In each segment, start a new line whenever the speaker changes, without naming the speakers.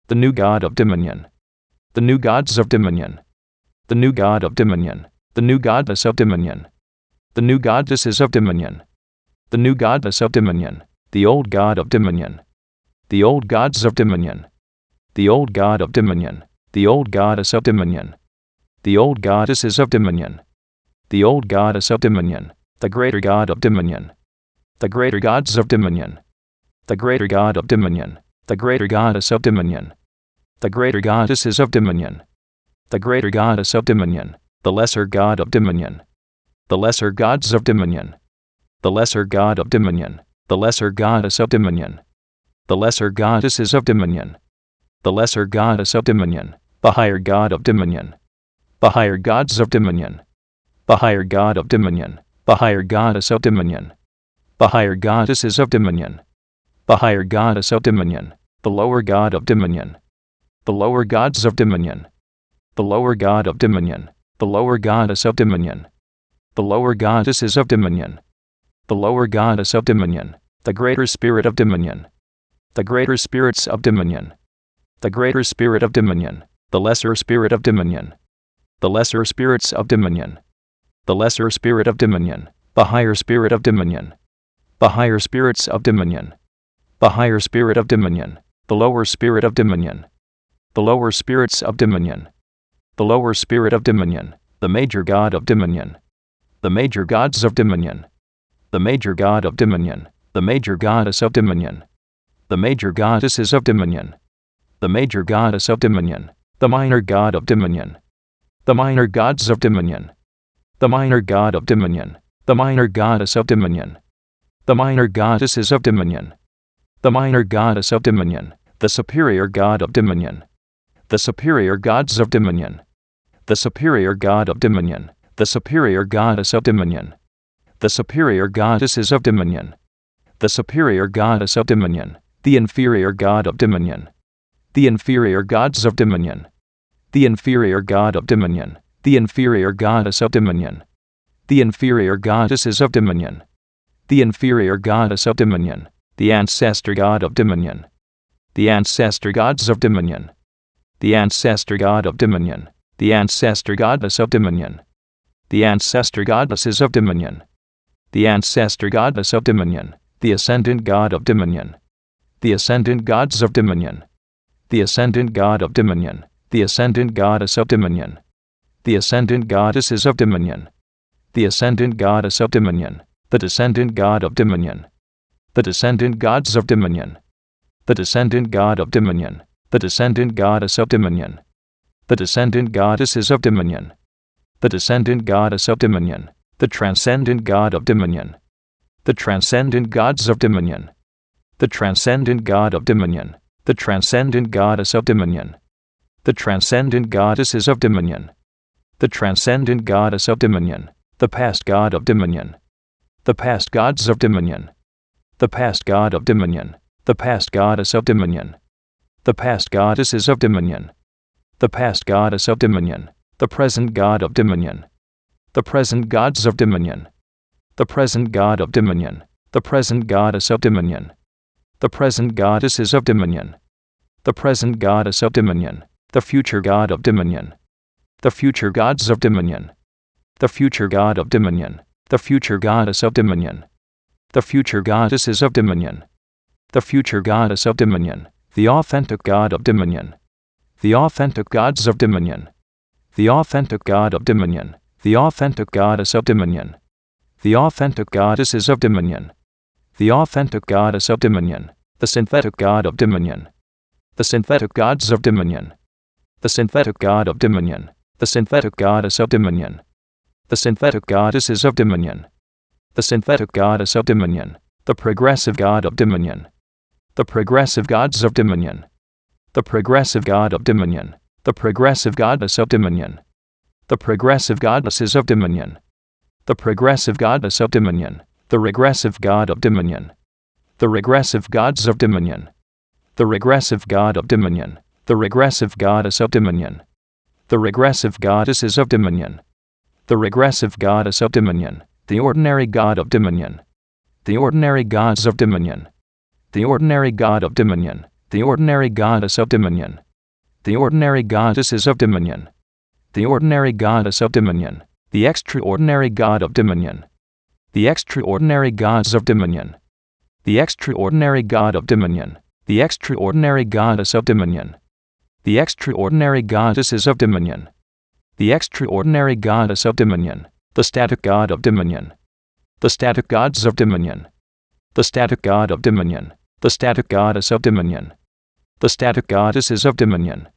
The new god of dominion. The new gods of dominion. The new god of dominion. The new goddess of dominion. The new goddesses of dominion. The new goddess of dominion. The old god of dominion. The old gods of dominion. The old god of dominion. The old goddess of dominion. The old goddesses of dominion. The old goddess of dominion. The greater god of dominion. The greater gods of dominion. The greater god of dominion. The greater goddess of dominion. The greater goddesses of dominion. The greater goddess of dominion. The lesser god of dominion. The lesser gods of dominion. The lesser god of dominion. The lesser goddess of dominion. The lesser goddesses of dominion. The lesser goddess of dominion. The higher god of dominion. The higher gods of dominion. The higher god of dominion. The higher goddess of dominion. The higher goddesses of dominion. The higher goddess of dominion. The lower god of dominion. The lower gods of dominion. The lower god of dominion. The lower goddess of dominion. The lower goddesses of dominion. The lower goddess of dominion. The greater spirit of dominion. The greater spirits of dominion. The greater spirit of dominion. The lesser spirit of dominion. The lesser spirits of dominion. The lesser spirit of dominion. The higher spirit of dominion. The higher spirits of dominion. The higher spirit of dominion. The lower spirit of dominion. The lower spirits of dominion. The lower spirit of dominion. The major god of dominion. The major gods of dominion. The major god of dominion. The major goddess of dominion. The major goddesses of dominion. The major goddess of dominion. The minor god of dominion. The minor gods of dominion. The minor god of dominion. The minor goddess of dominion. The minor goddesses of dominion. The minor goddess of dominion. The superior god of dominion. The superior gods of dominion. The superior god of dominion. The superior goddess of dominion. The superior goddesses of dominion. The superior goddess of dominion. The inferior god of dominion. The inferior gods of dominion. The inferior god of dominion. The inferior goddess of dominion. The inferior goddesses of dominion. The inferior goddess of dominion. The ancestor god of dominion. The ancestor gods of dominion. The ancestor god of dominion. The ancestor goddess of dominion. The ancestor goddesses of dominion. The ancestor goddess of dominion. The ascendant god of dominion. The ascendant gods of dominion. The ascendant god of dominion. The ascendant goddess of dominion. The ascendant goddesses of dominion. The ascendant goddess of dominion. The descendant god of dominion. The descendant gods of dominion. The descendant god of dominion. The descendant goddess of dominion. The descendant goddesses of dominion. The descendant goddess of dominion. The transcendent god of dominion. The transcendent gods of dominion. The transcendent god of dominion. The transcendent goddess of dominion. The transcendent goddesses of dominion. The transcendent goddess of dominion. The past god of dominion. The past gods of dominion. The past god of dominion. The past goddess of dominion. The past goddesses of dominion. The past goddess of dominion. The present god of dominion. The present gods of dominion. The present god of dominion. The present goddess of dominion. The present goddesses of dominion. The present goddess of dominion. The future god of dominion. The future gods of dominion. The future god of dominion. The future goddess of dominion. The future goddesses of dominion. The future goddess of dominion. The authentic god of dominion. The authentic gods of dominion. The authentic god of dominion. The authentic goddess of dominion. The authentic goddesses of dominion. The authentic goddess of dominion. The synthetic god of dominion. The synthetic gods of dominion. The synthetic god of dominion. The synthetic goddess of dominion. The synthetic goddesses of dominion. The synthetic goddess of dominion. The progressive god of dominion. The progressive gods of dominion. The progressive god of dominion. The progressive goddess of dominion. The progressive goddesses of dominion. The progressive goddess of dominion. The regressive god of dominion. The regressive gods of dominion. The regressive god of dominion. The regressive goddess of dominion. The regressive goddesses of dominion. The regressive goddess of dominion. The ordinary god of dominion. The ordinary gods of dominion. The ordinary god of dominion. The ordinary goddess of dominion. The ordinary goddesses of dominion. The ordinary goddess of dominion. The extraordinary god of dominion. The extraordinary gods of dominion. The extraordinary god of dominion. The extraordinary goddess of dominion. The extraordinary goddesses of dominion. The extraordinary goddess of dominion. The static god of dominion. The static gods of dominion. The static god of dominion. The static goddess of dominion. The static goddesses of dominion.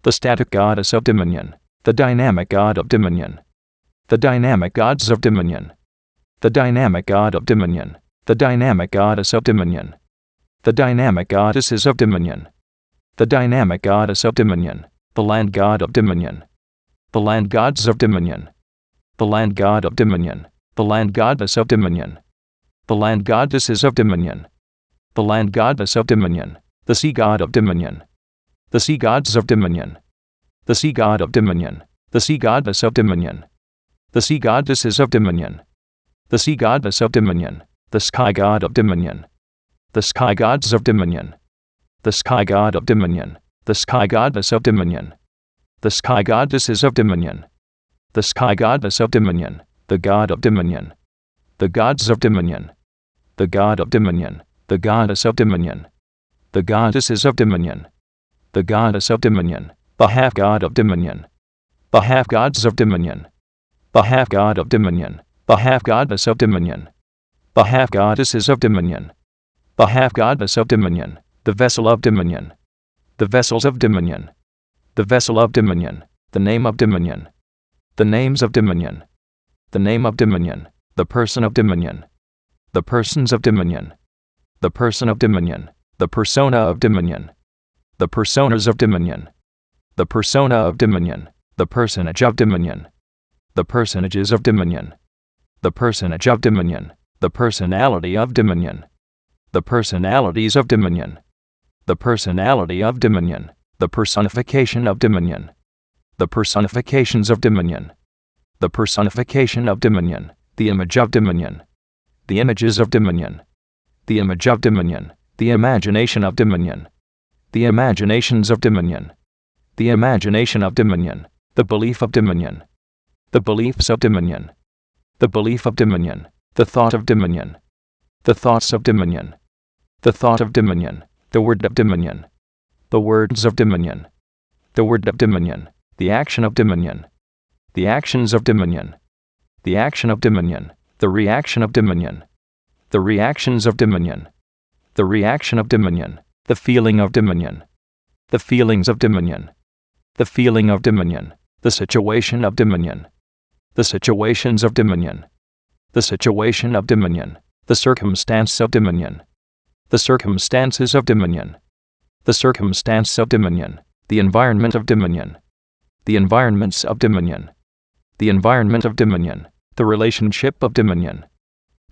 The static goddess of dominion. The dynamic god of dominion. The dynamic gods of dominion. The dynamic god of dominion. The dynamic goddess of dominion. The dynamic goddesses of dominion. The dynamic goddess of dominion. The land god of dominion. The land gods of dominion. The land god of dominion. The land goddess of dominion. The land goddesses of dominion. The land goddess of dominion. The sea god of dominion. The sea gods of dominion. The sea god of dominion. The sea goddess of dominion. The sea goddesses of dominion. The sea goddess of dominion. The sky god of dominion. The sky gods of dominion. The sky god of dominion. The sky goddess of dominion. The sky goddesses of dominion. The sky goddess of dominion. The god of dominion. The gods of dominion. The god of dominion. The goddess of dominion. The goddesses of dominion. The goddess of dominion. The half god of dominion. The half gods of dominion. The half god of dominion. The half goddess of dominion. The half goddesses of dominion. The half goddess of dominion. The vessel of dominion. The vessels of dominion. The vessel of dominion. The name of dominion. The names of dominion. The name of dominion. The person of dominion. The persons of dominion. The person of dominion. The persona of dominion. The personas of dominion. The persona of dominion. The personage of dominion. The personages of dominion. The personage of dominion. The personality of dominion. The personalities of dominion. The personality of dominion. The personification of dominion. The personifications of dominion. The personification of dominion. The image of dominion. The images of dominion. The image of dominion. The imagination of dominion. The imaginations of dominion. The imagination of dominion. The belief of dominion. The beliefs of dominion. The belief of dominion. The thought of dominion. The thoughts of dominion. The thought of dominion. The word of dominion. The words of dominion. The word of dominion. The action of dominion. The actions of dominion. The action of dominion. The reaction of dominion. The reactions of dominion. The reaction of dominion. The feeling of dominion. The feelings of dominion. The feeling of dominion. The situation of dominion. The situations of dominion. The situation of dominion. The circumstance of dominion. The circumstances of dominion. The circumstance of dominion. The environment of dominion. The environments of dominion. The environment of dominion. The relationship of dominion.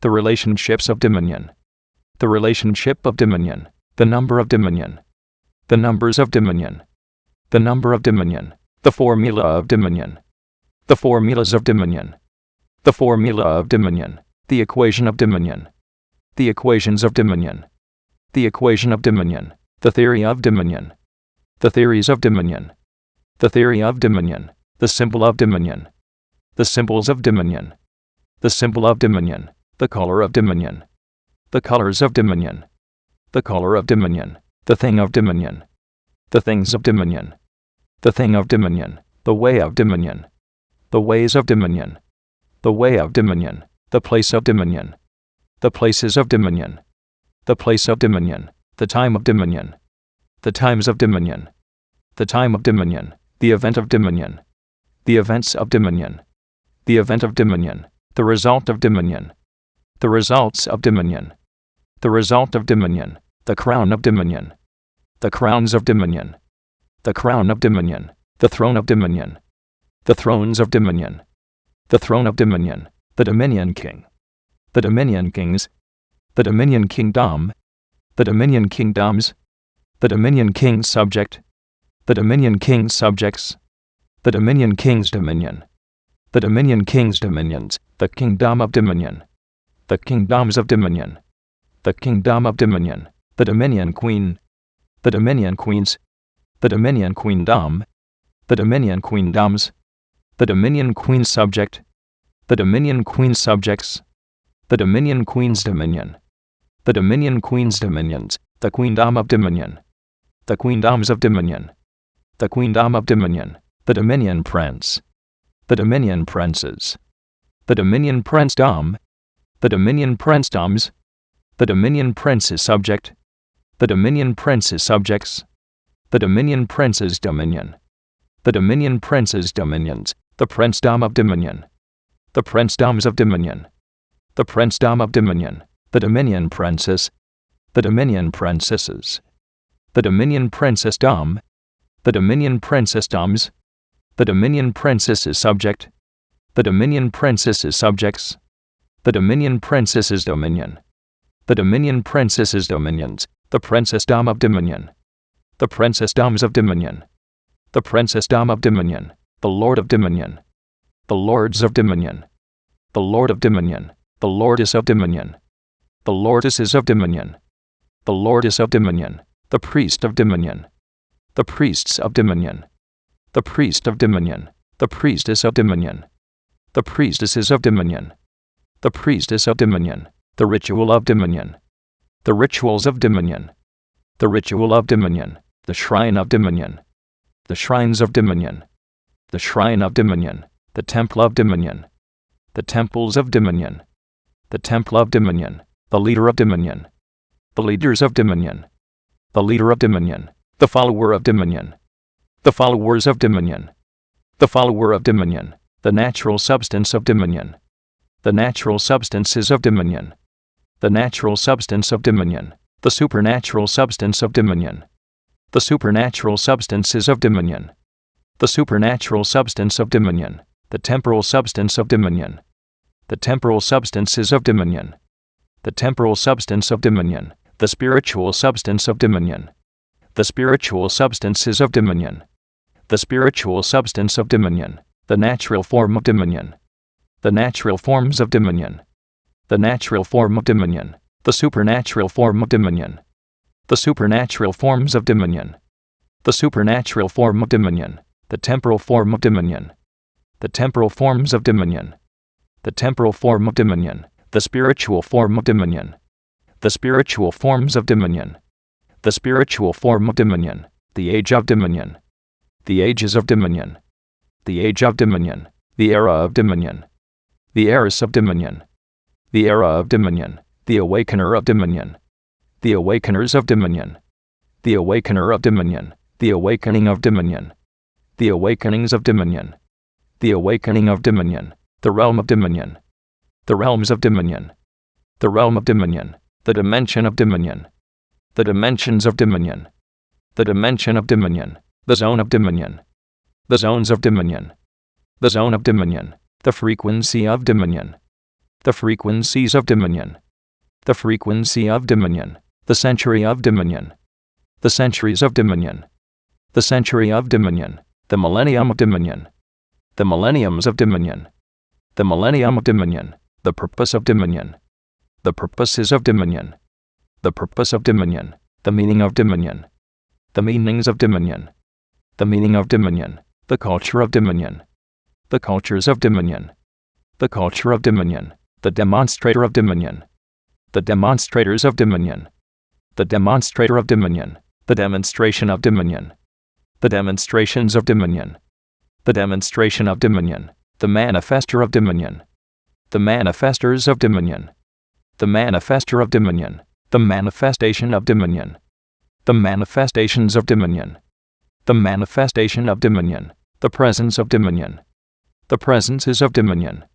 The relationships of dominion. The relationship of dominion. The number of dominion. The numbers of dominion. The number of dominion. The formula of dominion. The formulas of dominion. The formula of dominion. The equation of dominion. The equations of dominion. The equation of dominion. The theory of dominion. The theories of dominion. The theory of dominion. The symbol of dominion. The symbols of dominion. The symbol of dominion. The color of dominion. The colors of dominion. The color of dominion. The thing of dominion. The things of dominion. The thing of dominion. The way of dominion. The ways of dominion. The way of dominion. The place of dominion. The places of dominion. The place of dominion. The time of dominion. The times of dominion. The time of dominion. The event of dominion. The events of dominion. The event of dominion. The result of dominion. The results of dominion. The result of dominion. The crown of dominion. The crowns of dominion. The crown of dominion. The throne of dominion. The thrones of dominion. The throne of dominion. The dominion king. The dominion kings. The dominion kingdom. The dominion kingdoms. The dominion king subject. The dominion king subjects. The dominion king's dominion. The dominion king's dominions. The kingdom of dominion. The kingdoms of dominion. The kingdom of dominion. The dominion queen. the Dominion Queens, the Dominion Queendom, the Dominion Queendoms, the Dominion Queen Subject, the Dominion Queen Subjects, the Dominion Queen's Dominion, the Dominion Queen's Dominions, the Queendom of Dominion, the Queendoms of Dominion, the Queendom of Dominion, the Dominion Prince, the Dominion Princes, the Dominion Princedom, the Dominion Princedoms, the Dominion Prince's Subject, the Dominion Prince's Subjects, the Dominion Prince's Dominion, the Dominion Prince's Dominions, the Princedom of Dominion, the Princedoms of Dominion, the Princedom of Dominion, the Dominion Princess, the Dominion Princesses, the Dominion Princessdom, the Dominion Princessdoms, the Dominion Princess's Subject, the Dominion Princess's Subjects, the Dominion Princess's Dominion, the Dominion Princess's Dominions, the Princessdom of Dominion, the Princessdoms of Dominion, the Princessdom of Dominion, the Lord of Dominion, the Lords of Dominion, the Lord of Dominion, the Lordess of Dominion, the Lordesses of Dominion, the Lordess of Dominion, the Priest of Dominion, the Priests of Dominion, the Priest of Dominion, the Priestess of Dominion, the Priestesses of Dominion, the Priestess of Dominion, the Ritual of Dominion, the Rituals of Dominion, the Ritual of Dominion, the Shrine of Dominion, the Shrines of Dominion, the Shrine of Dominion, the Temple of Dominion, the Temples of Dominion, the Temple of Dominion, the Leader of Dominion, the Leaders of Dominion, the Leader of Dominion, the Follower of Dominion, the Followers of Dominion, the Follower of Dominion, the Natural Substance of Dominion, the Natural Substances of Dominion, the Natural Substance of Dominion, the Supernatural Substance of Dominion, the Supernatural Substances of Dominion, the Supernatural Substance of Dominion, the Temporal Substance of Dominion, the Temporal Substances of Dominion, the Temporal Substance of Dominion, the Spiritual Substance of Dominion, the Spiritual Substances of Dominion, the Spiritual Substance of Dominion, the Natural Form of Dominion, the Natural Forms of Dominion, the Natural Form of Dominion, the Supernatural Form of Dominion, the Supernatural Forms of Dominion, the Supernatural Form of Dominion, the Temporal Form of Dominion, the Temporal Forms of Dominion, the Temporal Form of Dominion, the Spiritual Form of Dominion, the Spiritual Forms of Dominion, the Spiritual Form of Dominion, the Age of Dominion, the Ages of Dominion, the Age of Dominion, the Era of Dominion, the Eras of Dominion, the Era of Dominion, the Awakener of Dominion, the Awakeners of Dominion, the Awakener of Dominion, the Awakening of Dominion, the Awakenings of Dominion, the Awakening of Dominion, the Realm of Dominion, the Realms of Dominion, the Realm of Dominion, the Dimension of Dominion, the Dimensions of Dominion, the Dimension of Dominion, the Zone of Dominion, the Zones of Dominion, the Zone of Dominion, the Frequency of Dominion, the Frequencies of Dominion, the Frequency of Dominion, the Century of Dominion, the Centuries of Dominion, the Century of Dominion, the Millennium of Dominion, the Millenniums of Dominion, the Millennium of Dominion, the Purpose of Dominion, the Purposes of Dominion, the Purpose of Dominion, the Meaning of Dominion, the Meanings of Dominion, the Meaning of Dominion, the Culture of Dominion, the Cultures of Dominion, the Culture of Dominion, the Demonstrator of Dominion, the Demonstrators of Dominion, the Demonstrator of Dominion, the Demonstration of Dominion, the Demonstrations of Dominion, the Demonstration of Dominion, the Manifester of Dominion, the Manifestors of Dominion, the Manifester of Dominion, the Manifestation of Dominion, the Manifestations of Dominion, the Manifestation of Dominion, the Presence of Dominion, the Presences of Dominion,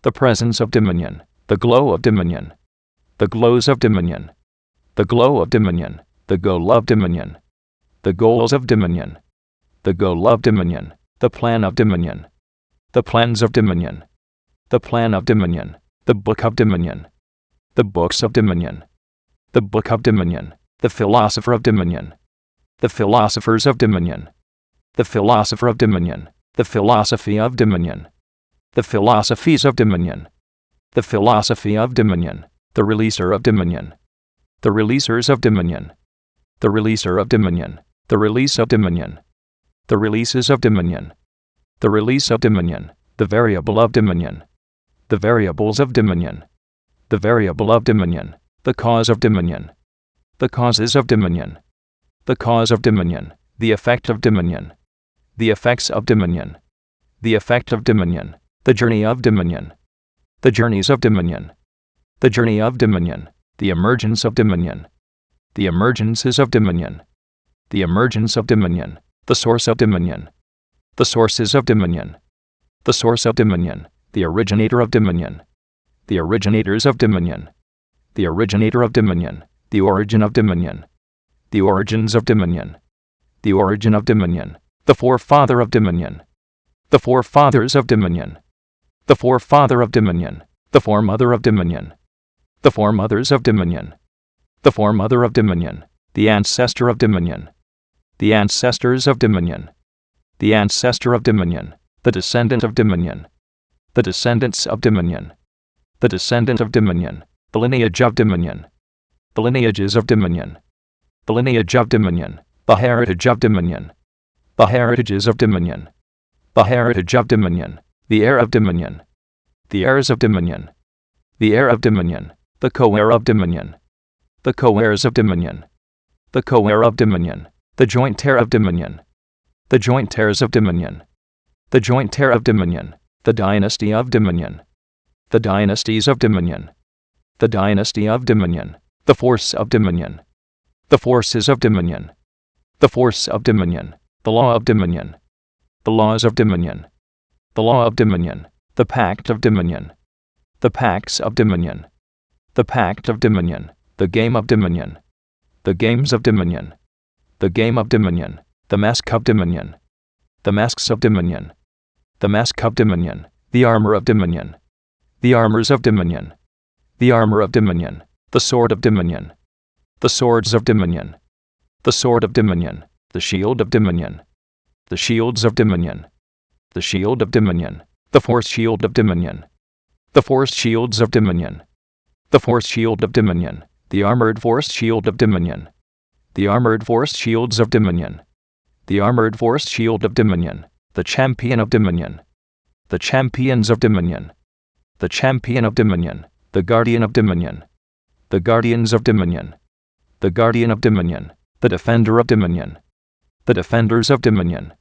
the Presence of Dominion, the Glow of Dominion, the Glows of Dominion, the Glow of Dominion, the Goal of Dominion, the Goals of Dominion, the Goal of Dominion, the Plan of Dominion, the Plans of Dominion, the Plan of Dominion, the Book of Dominion, the Books of Dominion, the Book of Dominion, the Philosopher of Dominion, the Philosophers of Dominion, the Philosopher of Dominion, the Philosophy of Dominion, the Philosophies of Dominion, the Philosophy of Dominion, the Releaser of Dominion, the Releasers of Dominion, the releaser of dominion, the release of dominion, the releases of dominion, the release of dominion, the variable of dominion, the variables of dominion, the variable of dominion, the cause of dominion, the causes of dominion, the cause of dominion, the effect of dominion, the effects of dominion, the effect of dominion, the journey of dominion, the journeys of dominion, the journey of dominion, the emergence of dominion, the emergences of dominion, the emergence of dominion, the source of dominion, the sources of dominion, the source of dominion, the originator of dominion, the originators of dominion, the originator of dominion, the origin of dominion, the origins of dominion, the origin of dominion, the forefather of dominion, the forefathers of dominion, the forefather of dominion, the foremother of dominion, the foremothers of dominion, the foremother of dominion, the ancestor of dominion, the ancestors of dominion, the ancestor of dominion, the descendant of dominion, the descendants of dominion, the descendant of dominion, the lineage of dominion, the lineages of dominion, the lineage of dominion, the heritage of dominion, the heritages of dominion, the heritage of dominion, the heir of dominion, the heirs of dominion, the heir of dominion, the co-heir of dominion, the co-heirs of dominion, the co-heir of dominion, the joint heir of dominion, the joint heirs of dominion, the joint heir of dominion, the dynasty of dominion, the dynasties of dominion, the dynasty of dominion, the force of dominion, the forces of dominion, the force of dominion, the law of dominion, the laws of dominion, the law of dominion, the pact of dominion, the pacts of dominion, the pact of dominion, the game of dominion, the games of dominion, the game of dominion, the mask of dominion, the masks of dominion, the mask of dominion, the armor of dominion, the armors of dominion, the armor of dominion, the sword of dominion, the swords of dominion, the sword of dominion, the shield of dominion, the shields of dominion, the shield of dominion, the force shield of dominion, the force shields of dominion, the force shield of dominion, the armored force shield of dominion, the armored force shields of dominion, the armored force shield of dominion, the champion of dominion, the champions of dominion, the champion of dominion, the guardian of dominion, the guardians of dominion, the guardian of dominion, the defender of dominion, the defenders of dominion,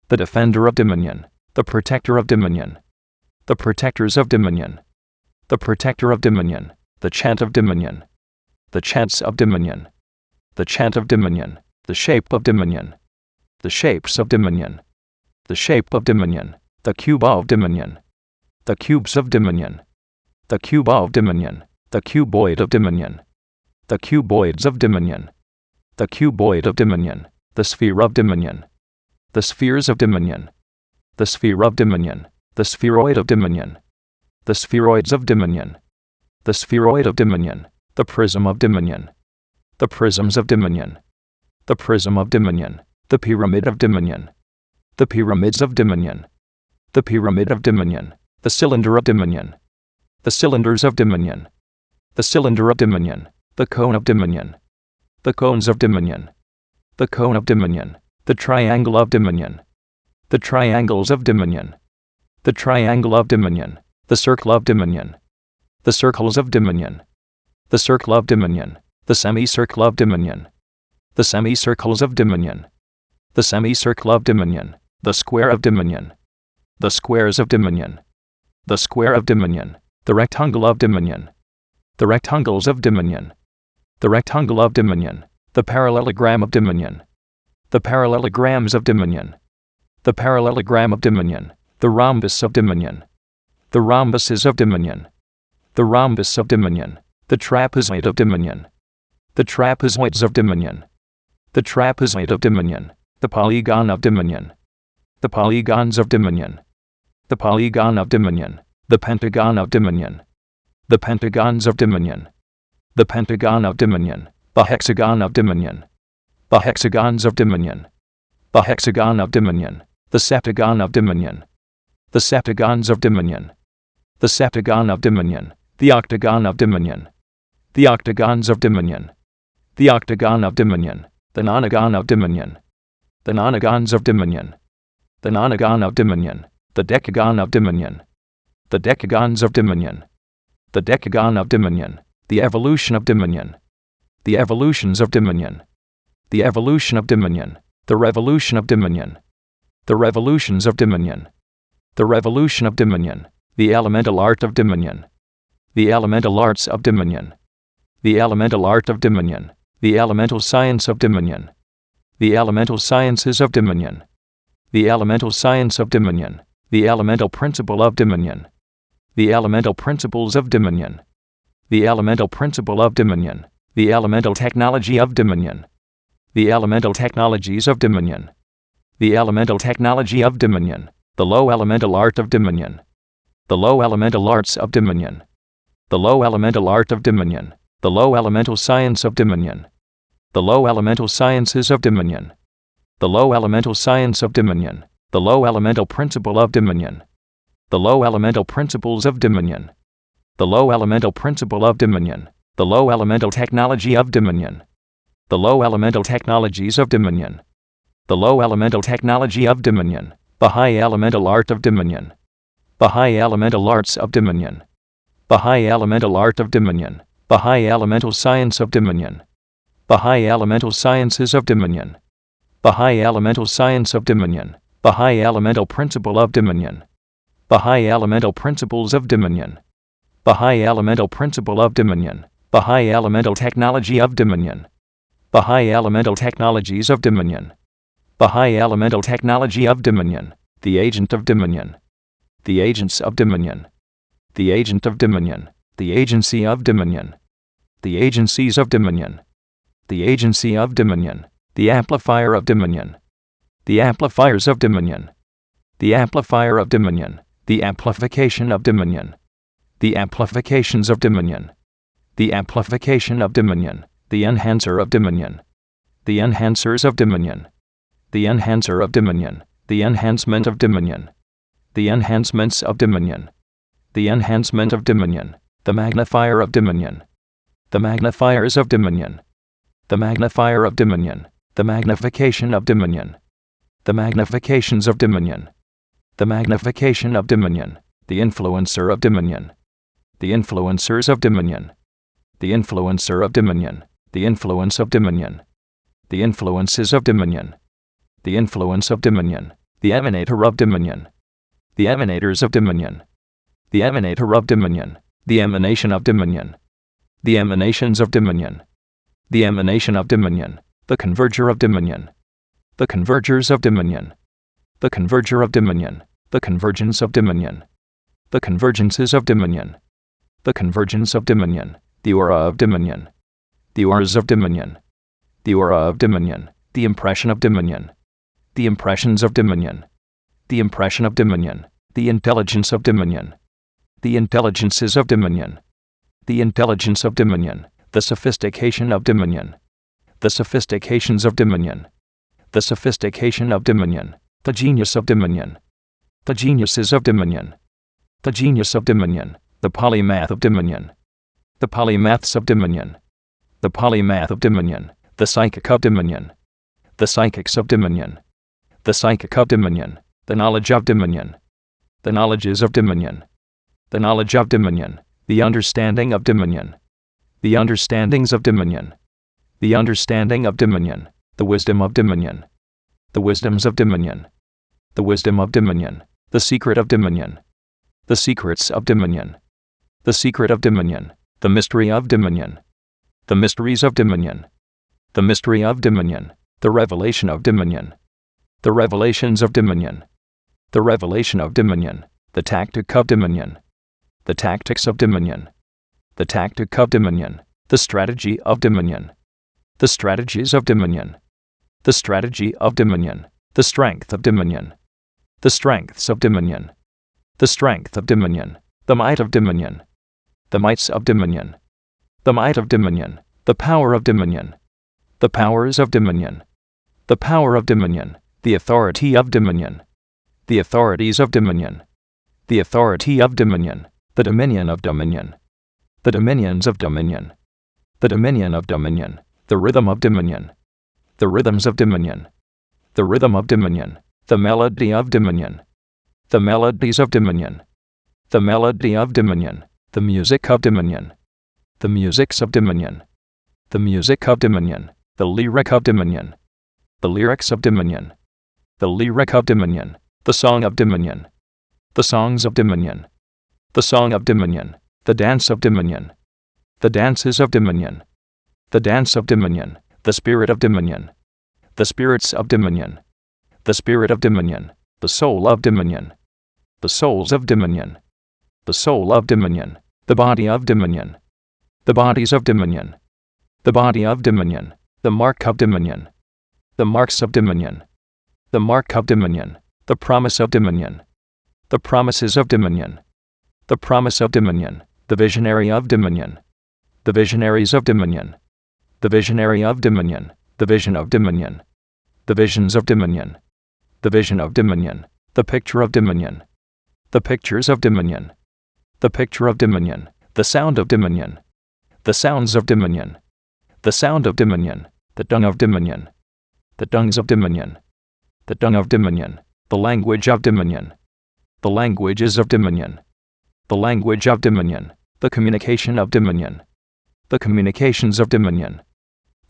the defender of dominion, the protector of dominion, the protectors of dominion, the protector of dominion, the chant of dominion, the chants of dominion, the chant of dominion, the shape of dominion, the shapes of dominion, the shape of dominion, the cube of dominion, the cubes of dominion, the cube of dominion, the cuboid of dominion, the cuboids of dominion, the cuboid of dominion, the sphere of dominion, the spheres of dominion, the sphere of dominion, the spheroid of dominion, the spheroids of dominion, the spheroid of dominion, the prism of dominion, the prisms of dominion, the prism of dominion, the pyramid of dominion, the pyramids of dominion, the pyramid of dominion, the cylinder of dominion, the cylinders of dominion, the cylinder of dominion, the cone of dominion, the cones of dominion, the cone of dominion, the triangle of dominion, the triangles of dominion, the triangle of dominion, the circle of dominion, the circles of dominion, the circle of dominion, the semicircle of dominion, the semicircles of dominion, the semicircle of dominion, the square of dominion, the squares of dominion, the square of dominion, the rectangle of dominion, the rectangles of dominion, the rectangle of dominion, the parallelogram of dominion, the parallelograms of dominion, the parallelogram of dominion, the rhombus of dominion, the rhombuses of dominion, the rhombus of dominion, the trapezoid of dominion, the trapezoids of dominion, the trapezoid of dominion, the polygon of dominion, the polygons of dominion, the polygon of dominion, the pentagon of dominion, the pentagons of dominion, the pentagon of dominion, the hexagon of dominion, the hexagons of dominion, the hexagon of dominion, the septagon of dominion, the septagons of dominion, the septagon of dominion, the octagon of dominion, the octagons of dominion, the octagon of dominion, the nonagon of dominion, the nonagons of dominion, the nonagon of dominion, the decagon of dominion, the decagons of dominion, the decagon of dominion, the evolution of dominion, the evolutions of dominion, the evolution of dominion, the revolution of dominion, the revolutions of dominion, the revolution of dominion, the elemental art of dominion, the elemental arts of dominion, the elemental art of dominion, the elemental science of dominion, the elemental sciences of dominion, the elemental science of dominion, the elemental principle of dominion, the elemental principles of dominion, the elemental principle of dominion, the elemental technology of dominion, the elemental technologies of dominion, the elemental technology of dominion, the low elemental art of dominion, the low elemental arts of dominion, the low elemental art of dominion, the low elemental science of dominion, the low elemental sciences of dominion, the low elemental science of dominion, the low elemental principle of dominion, the low elemental principles of dominion, the low elemental principle of dominion, the low elemental technology of dominion, the low elemental technologies of dominion, the low elemental technology of dominion, the high elemental art of dominion, the high elemental arts of dominion, the high elemental art of dominion, the high elemental science of dominion, the high elemental sciences of dominion, the high elemental science of dominion, the high elemental principle of dominion, the high elemental principles of dominion, the high elemental principle of dominion, the high elemental technology of dominion, the high elemental technologies of dominion, the high elemental technology of dominion, the agent of dominion, the agents of dominion, the agent of dominion, the agency of dominion, the agencies of dominion, the agency of dominion, the amplifier of dominion, the amplifiers of dominion, the amplifier of dominion, the amplification of dominion, the amplifications of dominion, the amplification of dominion, the enhancer of dominion, the enhancers of dominion, the enhancer of dominion, the enhancement of dominion, the enhancements of dominion, the enhancement of dominion, the magnifier of dominion, the magnifiers of dominion, the magnifier of dominion, the magnification of dominion, the magnifications of dominion, the magnification of dominion, the influencer of dominion, the influencers of dominion, the influencer of dominion, the influence of dominion, the influences of dominion, the influence of dominion, the emanator of dominion, the emanators of dominion, the emanator of dominion, the emanation of dominion, the emanations of dominion, the emanation of dominion, the converger of dominion, the convergers of dominion, the converger of dominion, the convergence of dominion, the convergences of dominion, the convergence of dominion, the aura of dominion, the auras of dominion, the aura of dominion, the impression of dominion, the impressions of dominion, the impression of dominion, the intelligence of dominion, the intelligences of dominion, the intelligence of dominion, the sophistication of dominion, the sophistications of dominion, the sophistication of dominion, the genius of dominion, the geniuses of dominion, the genius of dominion, the polymath of dominion, the polymaths of dominion, the polymath of dominion, the psychic of dominion, the psychics of dominion, the psychic of dominion, the knowledge of dominion, the knowledges of dominion, the knowledge of dominion, the understanding of dominion, the understandings of dominion, the understanding of dominion, the wisdom of dominion, the wisdoms of dominion, the wisdom of dominion, the secret of dominion, the secrets of dominion, the secret of dominion, the mystery of dominion, the mysteries of dominion, the mystery of dominion, the revelation of dominion, the revelations of dominion, the revelation of dominion, the tactic of dominion, the tactics of dominion, the tactic of dominion, the strategy of dominion, the strategies of dominion, the strategy of dominion, the strength of dominion, the strengths of dominion, the strength of dominion, the might of dominion, the mights of dominion, the might of dominion, the power of dominion, the powers of dominion, the power of dominion, the authority of dominion, the authorities of dominion, the authority of dominion, the dominion of dominion, the dominions of dominion, the dominion of dominion, the rhythm of dominion, the rhythms of dominion, the rhythm of dominion, the melody of dominion, the melodies of dominion, the melody of dominion, the music of dominion, the musics of dominion, the music of dominion, the lyric of dominion, the lyrics of dominion, the lyric of dominion, the song of dominion, the songs of dominion, the song of dominion, the dance of dominion, the dances of dominion, the dance of dominion, the spirit of dominion, the spirits of dominion, the spirit of dominion, the soul of dominion, the souls of dominion, the soul of dominion, the body of dominion, the bodies of dominion, the body of dominion, the mark of dominion, the marks of dominion, the mark of dominion, the promise of dominion, the promises of dominion, the promise of dominion, the visionary of dominion, the visionaries of dominion, the visionary of dominion, the vision of dominion, the visions of dominion, the vision of dominion, the picture of dominion, the pictures of dominion, the picture of dominion, the sound of dominion, the sounds of dominion, the sound of dominion, the dung of dominion, the dungs of dominion, the dung of dominion, the language of dominion, the languages of dominion, the language of dominion, the communication of dominion, the communications of dominion,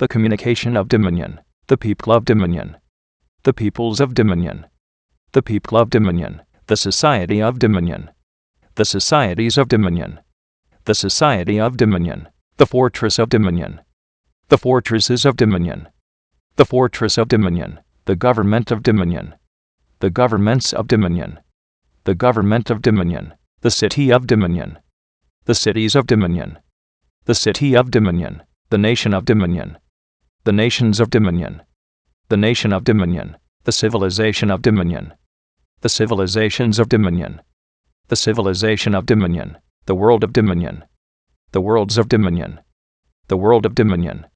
the communication of dominion, the people of dominion, the peoples of dominion, the people of dominion, the society of dominion, the societies of dominion, the society of dominion, the fortress of dominion, the fortresses of dominion, the fortress of dominion, the government of dominion, the governments of dominion, the government of dominion, the city of dominion, the cities of dominion, the city of dominion, the nation of dominion, the nations of dominion, the nation of dominion, the civilization of dominion, the civilizations of dominion, the civilization of dominion, the world of dominion, the worlds of dominion, the world of dominion,